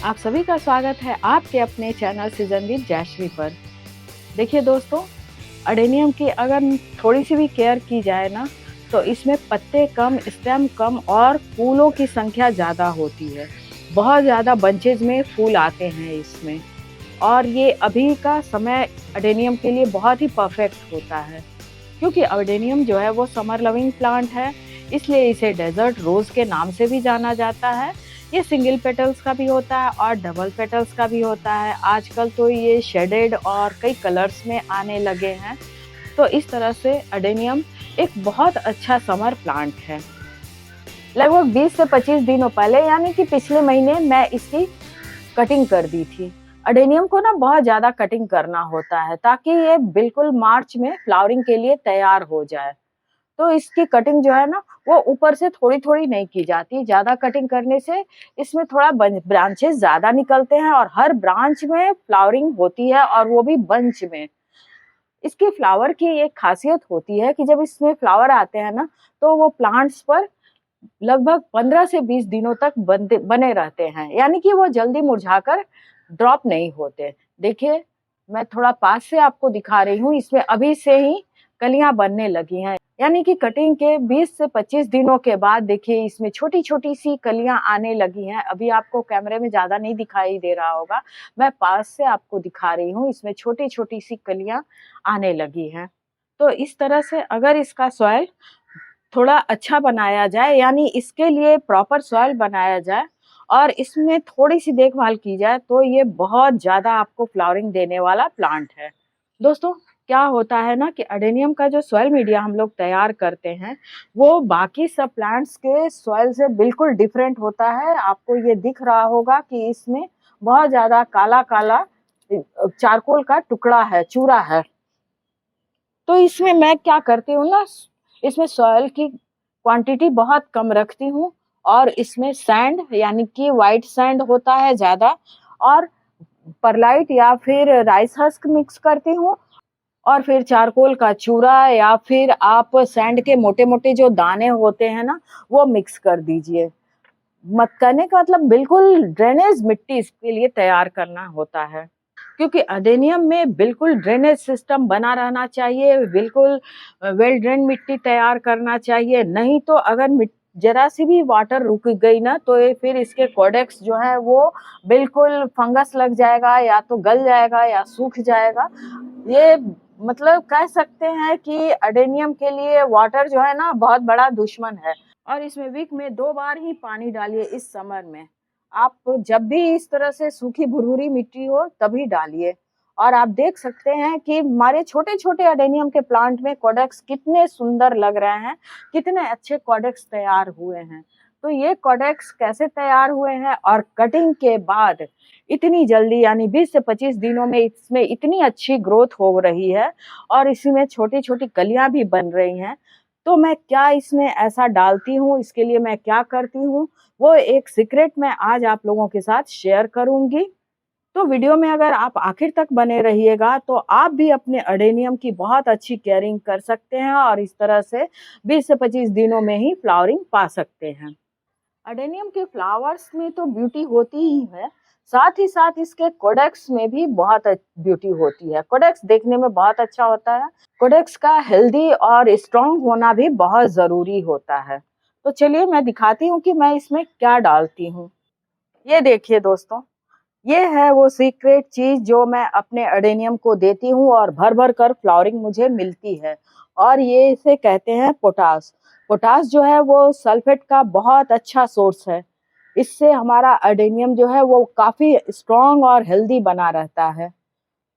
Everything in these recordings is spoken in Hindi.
आप सभी का स्वागत है आपके अपने चैनल सीजनदीप जयश्री पर। देखिए दोस्तों, अडेनियम की अगर थोड़ी सी भी केयर की जाए ना तो इसमें पत्ते कम, स्टेम कम और फूलों की संख्या ज़्यादा होती है। बहुत ज़्यादा बंचेज में फूल आते हैं इसमें, और ये अभी का समय अडेनियम के लिए बहुत ही परफेक्ट होता है, क्योंकि अडेनियम जो है वो समर लविंग प्लांट है, इसलिए इसे डेजर्ट रोज़ के नाम से भी जाना जाता है। ये सिंगल पेटल्स का भी होता है और डबल पेटल्स का भी होता है। आजकल तो ये शेडेड और कई कलर्स में आने लगे हैं। तो इस तरह से अडेनियम एक बहुत अच्छा समर प्लांट है। लगभग 20 से 25 दिनों पहले यानी कि पिछले महीने मैं इसकी कटिंग कर दी थी। अडेनियम को ना बहुत ज़्यादा कटिंग करना होता है ताकि ये बिल्कुल मार्च में फ्लावरिंग के लिए तैयार हो जाए। तो इसकी कटिंग जो है ना वो ऊपर से थोड़ी थोड़ी नहीं की जाती। ज्यादा कटिंग करने से इसमें थोड़ा ब्रांचेस ज्यादा निकलते हैं और हर ब्रांच में फ्लावरिंग होती है, और वो भी बंच में। इसकी फ्लावर की एक खासियत होती है कि जब इसमें फ्लावर आते हैं ना तो वो प्लांट्स पर लगभग 15 से 20 दिनों तक बने रहते हैं, यानी कि वो जल्दी मुरझाकर ड्रॉप नहीं होते। देखिए, मैं थोड़ा पास से आपको दिखा रही हूँ। इसमें अभी से ही कलियां बनने लगी हैं, यानी कि कटिंग के 20 से 25 दिनों के बाद देखिए इसमें छोटी छोटी सी कलियां आने लगी हैं। अभी आपको कैमरे में ज्यादा नहीं दिखाई दे रहा होगा, मैं पास से आपको दिखा रही हूँ। इसमें छोटी छोटी सी कलियां आने लगी हैं। तो इस तरह से अगर इसका सॉइल थोड़ा अच्छा बनाया जाए, यानी इसके लिए प्रॉपर सॉइल बनाया जाए और इसमें थोड़ी सी देखभाल की जाए, तो ये बहुत ज्यादा आपको फ्लावरिंग देने वाला प्लांट है। दोस्तों, क्या होता है ना कि अडेनियम का जो सॉइल मीडिया हम लोग तैयार करते हैं वो बाकी सब प्लांट्स के सॉइल से बिल्कुल डिफरेंट होता है। आपको ये दिख रहा होगा कि इसमें बहुत ज्यादा काला काला चारकोल का टुकड़ा है, चूरा है। तो इसमें मैं क्या करती हूँ ना, इसमें सॉइल की क्वांटिटी बहुत कम रखती हूँ, और इसमें सैंड यानी कि वाइट सैंड होता है ज़्यादा, और परलाइट या फिर राइस हस्क मिक्स करती हूँ, और फिर चारकोल का चूरा या फिर आप सैंड के मोटे मोटे जो दाने होते हैं ना वो मिक्स कर दीजिए। मत करने का मतलब बिल्कुल ड्रेनेज मिट्टी इसके लिए तैयार करना होता है, क्योंकि अडेनियम में बिल्कुल ड्रेनेज सिस्टम बना रहना चाहिए। बिल्कुल वेल ड्रेन मिट्टी तैयार करना चाहिए, नहीं तो अगर जरा सी भी वाटर रुक गई ना तो ये फिर इसके कॉडेक्स जो है वो बिल्कुल फंगस लग जाएगा, या तो गल जाएगा या सूख जाएगा। ये मतलब कह सकते हैं कि अडेनियम के लिए वाटर जो है ना बहुत बड़ा दुश्मन है। और इसमें वीक में 2 बार ही पानी डालिए इस समर में। आप जब भी इस तरह से सूखी भुरभुरी मिट्टी हो तभी डालिए। और आप देख सकते हैं कि हमारे छोटे छोटे अडेनियम के प्लांट में कॉडेक्स कितने सुंदर लग रहे हैं, कितने अच्छे कॉडेक्स तैयार हुए हैं। तो ये कॉडेक्स कैसे तैयार हुए हैं और कटिंग के बाद इतनी जल्दी यानी 20 से 25 दिनों में इसमें इतनी अच्छी ग्रोथ हो रही है, और इसी में छोटी छोटी कलियां भी बन रही हैं। तो मैं क्या इसमें ऐसा डालती हूँ, इसके लिए मैं क्या करती हूँ, वो एक सीक्रेट मैं आज आप लोगों के साथ शेयर करूंगी। तो वीडियो में अगर आप आखिर तक बने रहिएगा तो आप भी अपने अडेनियम की बहुत अच्छी केयरिंग कर सकते हैं, और इस तरह से 20 से 25 दिनों में ही फ्लावरिंग पा सकते हैं। अडेनियम के फ्लावर्स में तो ब्यूटी होती ही है, साथ ही साथ इसके कोडेक्स में भी बहुत ब्यूटी होती है। कोडेक्स देखने में बहुत अच्छा होता है। कोडेक्स का हेल्दी और स्ट्रॉन्ग होना भी बहुत जरूरी होता है। तो चलिए मैं दिखाती हूँ कि मैं इसमें क्या डालती हूँ। ये देखिए दोस्तों, ये है वो सीक्रेट चीज जो मैं अपने अडेनियम को देती हूँ और भर भर कर फ्लावरिंग मुझे मिलती है, और ये इसे कहते हैं पोटास। पोटास जो है वो सल्फेट का बहुत अच्छा सोर्स है। इससे हमारा अडेनियम जो है वो काफी स्ट्रॉन्ग और हेल्दी बना रहता है।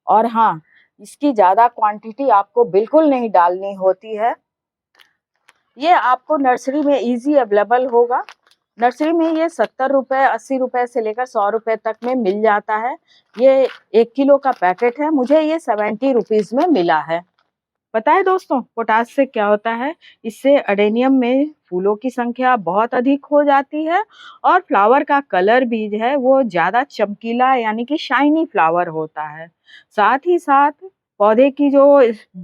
और हाँ, इसकी ज्यादा क्वांटिटी आपको बिल्कुल नहीं डालनी होती है। ये आपको नर्सरी में इजी अवेलेबल होगा। नर्सरी में ये 70 रुपए, 80 रुपए से लेकर 100 रुपए तक में मिल जाता है। ये 1 किलो का पैकेट है, मुझे ये 70 रुपीज में मिला है। पता है दोस्तों, पोटास से क्या होता है, इससे अडेनियम में फूलों की संख्या बहुत अधिक हो जाती है, और फ्लावर का कलर भी जो है वो ज्यादा चमकीला यानी कि शाइनी फ्लावर होता है। साथ ही साथ पौधे की जो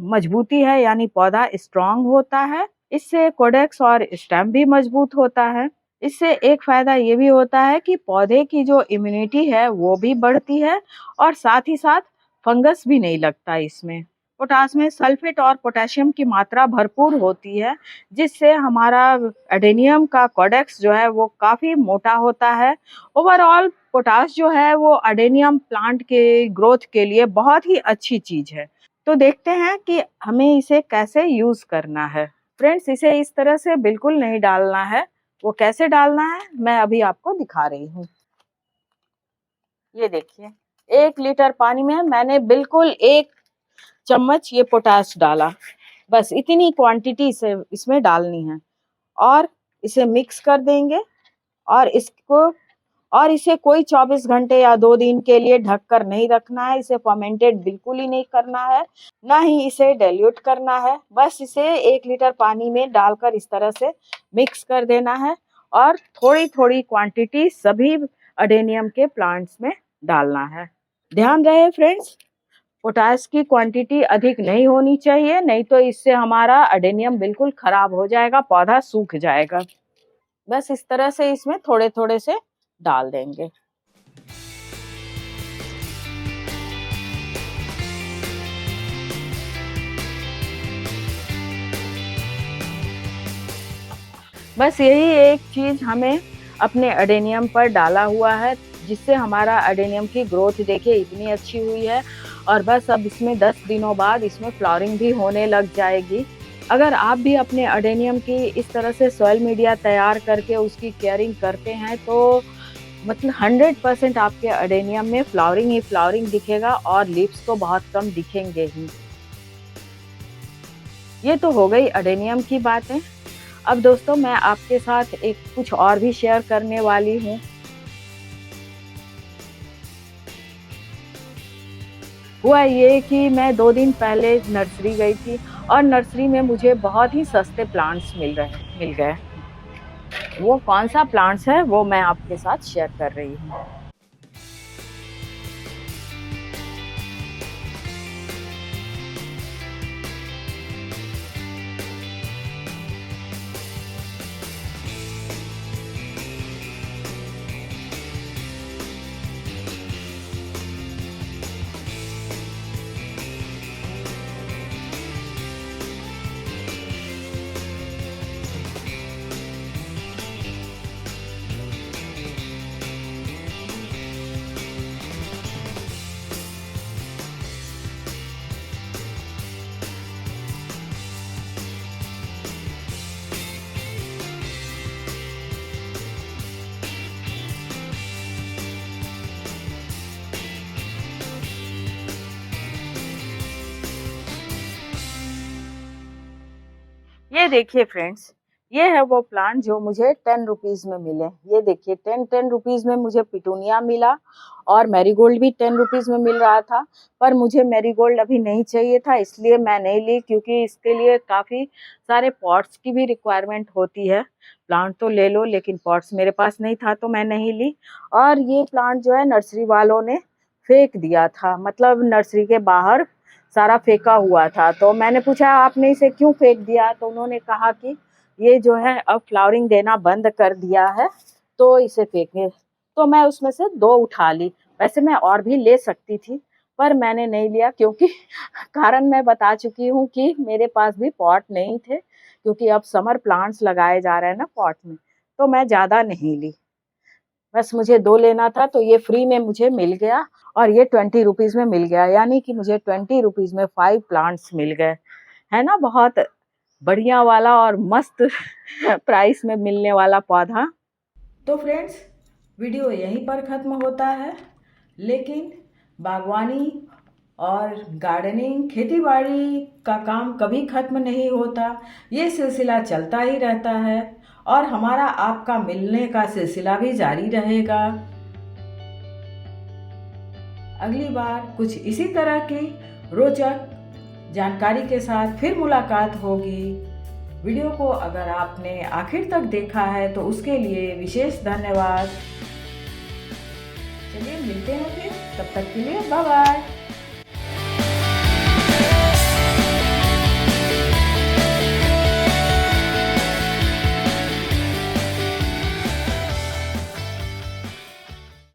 मजबूती है यानी पौधा स्ट्रांग होता है। इससे कोडेक्स और स्टेम भी मजबूत होता है। इससे एक फ़ायदा ये भी होता है कि पौधे की जो इम्यूनिटी है वो भी बढ़ती है और साथ ही साथ फंगस भी नहीं लगता इसमें। पोटाश में सल्फेट और पोटेशियम की मात्रा भरपूर होती है, जिससे हमारा एडेनियम का कोडेक्स जो है वो काफ़ी मोटा होता है। ओवरऑल पोटाश जो है वो एडेनियम प्लांट के ग्रोथ के लिए बहुत ही अच्छी चीज़ है। तो देखते हैं कि हमें इसे कैसे यूज़ करना है। फ्रेंड्स, इसे इस तरह से बिल्कुल नहीं डालना है। वो कैसे डालना है मैं अभी आपको दिखा रही हूँ। ये देखिए, 1 लीटर पानी में मैंने बिल्कुल 1 चम्मच ये पोटाश डाला। बस इतनी क्वांटिटी से इसमें डालनी है और इसे मिक्स कर देंगे और इसे कोई 24 घंटे या 2 दिन के लिए ढक कर नहीं रखना है। इसे फर्मेंटेड बिल्कुल ही नहीं करना है, ना ही इसे डाइल्यूट करना है। बस इसे 1 लीटर पानी में डालकर इस तरह से मिक्स कर देना है और थोड़ी-थोड़ी क्वांटिटी सभी एडेनियम के प्लांट्स में डालना है। ध्यान रहे फ्रेंड्स, पोटाश की क्वांटिटी अधिक नहीं होनी चाहिए, नहीं तो इससे हमारा एडेनियम बिल्कुल खराब हो जाएगा, पौधा सूख जाएगा। बस इस तरह से इसमें थोड़े-थोड़े से डाल देंगे। बस यही एक चीज़ हमें अपने एडेनियम पर डाला हुआ है, जिससे हमारा एडेनियम की ग्रोथ देखिए इतनी अच्छी हुई है और बस अब इसमें 10 दिनों बाद इसमें फ्लावरिंग भी होने लग जाएगी। अगर आप भी अपने एडेनियम की इस तरह से सॉइल मीडिया तैयार करके उसकी केयरिंग करते हैं तो मतलब 100% आपके एडेनियम में फ्लावरिंग ही फ्लावरिंग दिखेगा और लीव्स तो बहुत कम दिखेंगे ही। ये तो हो गई एडेनियम की बातें। अब दोस्तों मैं आपके साथ एक कुछ और भी शेयर करने वाली हूँ। हुआ ये कि मैं 2 दिन पहले नर्सरी गई थी और नर्सरी में मुझे बहुत ही सस्ते प्लांट्स मिल गए। वो कौन सा प्लांट्स है वो मैं आपके साथ शेयर कर रही हूँ। ये देखिए फ्रेंड्स, ये है वो प्लांट जो मुझे 10 रुपीज़ में मिले। ये देखिए 10 रुपीज़ में मुझे पिटूनिया मिला और मैरीगोल्ड भी 10 रुपीज़ में मिल रहा था। पर मुझे मैरीगोल्ड अभी नहीं चाहिए था, इसलिए मैं नहीं ली, क्योंकि इसके लिए काफ़ी सारे पॉट्स की भी रिक्वायरमेंट होती है। प्लांट तो ले लो लेकिन पॉट्स मेरे पास नहीं था तो मैं नहीं ली। और ये प्लांट जो है नर्सरी वालों ने फेंक दिया था, मतलब नर्सरी के बाहर सारा फेंका हुआ था। तो मैंने पूछा आपने इसे क्यों फेंक दिया, तो उन्होंने कहा कि ये जो है अब फ्लावरिंग देना बंद कर दिया है तो इसे फेंके। तो मैं उसमें से 2 उठा ली। वैसे मैं और भी ले सकती थी पर मैंने नहीं लिया, क्योंकि कारण मैं बता चुकी हूँ कि मेरे पास भी पॉट नहीं थे, क्योंकि अब समर प्लांट्स लगाए जा रहे हैं ना पॉट में, तो मैं ज़्यादा नहीं ली। बस मुझे 2 लेना था तो ये फ्री में मुझे मिल गया और ये 20 रुपीज़ में मिल गया, यानी कि मुझे 20 रुपीज़ में 5 प्लांट्स मिल गए। है ना बहुत बढ़िया वाला और मस्त प्राइस में मिलने वाला पौधा। तो फ्रेंड्स, वीडियो यहीं पर ख़त्म होता है, लेकिन बागवानी और गार्डनिंग खेती बाड़ी का काम कभी ख़त्म नहीं होता। ये सिलसिला चलता ही रहता है और हमारा आपका मिलने का सिलसिला भी जारी रहेगा। अगली बार कुछ इसी तरह की रोचक जानकारी के साथ फिर मुलाकात होगी। वीडियो को अगर आपने आखिर तक देखा है तो उसके लिए विशेष धन्यवाद। चलिए मिलते हैं फिर, तब तक के लिए बाय बाय।